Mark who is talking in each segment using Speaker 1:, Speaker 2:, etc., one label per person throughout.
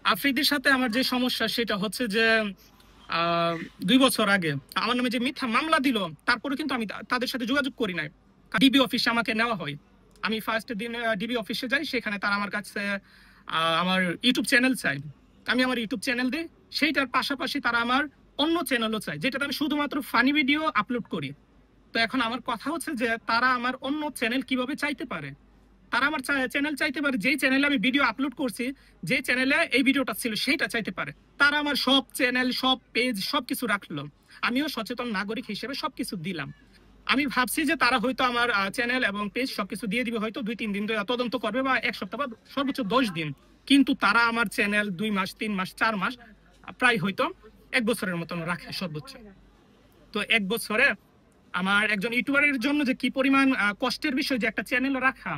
Speaker 1: আফ্রিদির সাথে আমার যে সমস্যা সেটা হচ্ছে যে 2 বছর আগে আমার নামে যে মিথ্যা মামলা দিল, তারপরে কিন্তু আমি তাদের সাথে যোগাযোগ করি নাই। ডিবি অফিসে আমাকে নেওয়া হয়। আমি ফার্স্ট দিন ডিবি অফিসে যাই, সেখানে তারা আমার কাছে আমার ইউটিউব চ্যানেল চাই। আমি আমার ইউটিউব চ্যানেল দিই, সেইটার পাশাপাশি তারা আমার অন্য চ্যানেলও চাই, যেটাতে আমি শুধুমাত্র ফানি ভিডিও আপলোড করি। তো এখন আমার কথা হচ্ছে যে তারা আমার অন্য চ্যানেল কিভাবে চাইতে পারে? তারা আমার চ্যানেল চাইতে পারে, যেই চ্যানেলে আমি ভিডিও আপলোড করছি, যে চ্যানেলে এই ভিডিওটা ছিল সেইটা চাইতে পারে। তারা আমার সব চ্যানেল, সব পেজ, সবকিছু রাখলো। আমিও সচেতন নাগরিক হিসেবে সবকিছু দিলাম। আমি ভাবছি যে তারা হয়তো আমার চ্যানেল এবং পেজ সবকিছু দিয়ে দিবে, হয়তো 2-3 দিন তদন্ত করবে, বা 1 সপ্তাহ বা সর্বোচ্চ 10 দিন। কিন্তু তারা আমার চ্যানেল 2 মাস, 3 মাস, 4 মাস, প্রায় হয়তো 1 বছরের মতন রাখে সর্বোচ্চ। তো 1 বছরে আমার একজন ইউটিউবারের জন্য যে কি পরিমাণ কষ্টের বিষয় যে একটা চ্যানেল রাখা।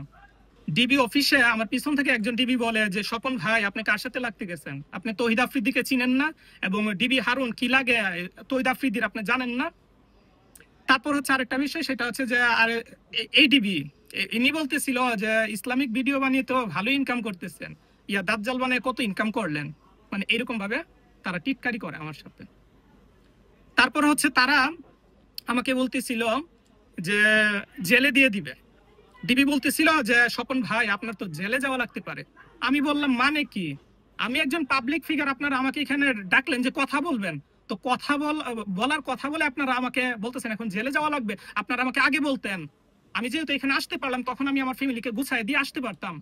Speaker 1: ডিবি অফিসে আমার পিছন থেকে একজন ডিবি বলে যে, স্বপন ভাই আপনি কার সাথে লাগতে গেছেন? আপনি তহিদ আফ্রিদিকে চিনেন না, এবং ডিবি হারুন কি লাগে তহিদ আফ্রিদির আপনি জানেন না। তারপর হচ্ছে আরেকটা বিষয়, সেটা হচ্ছে যে আর এই ডিবি ইনি বলতেছিল যে ইসলামিক ভিডিও বানিয়ে তো ভালো ইনকাম করতেছেন, দাজ্জাল বানিয়ে কত ইনকাম করলেন, মানে এরকম ভাবে তারা টিটকারি করে আমার সাথে। তারপর হচ্ছে তারা আমাকে বলতেছিল যে জেলে দিয়ে দিবে। ডিবি বলতেছিল যে স্বপন ভাই আপনার তো জেলে যাওয়া লাগতে পারে। আমি বললাম মানে কি? আমি একজন পাবলিক ফিগার, আপনারা আমাকে এখানে ডাকলেন যে কথা বলবেন, তো বলার কথা বলে আপনারা আমাকে বলতেছেন এখন জেলে যাওয়া লাগবে। আপনারা আমাকে আগে বলতেন, আমি যেহেতু এখানে আসতে পারলাম, তখন আমি আমার ফ্যামিলিকে গুছাই দিয়ে আসতে পারতাম।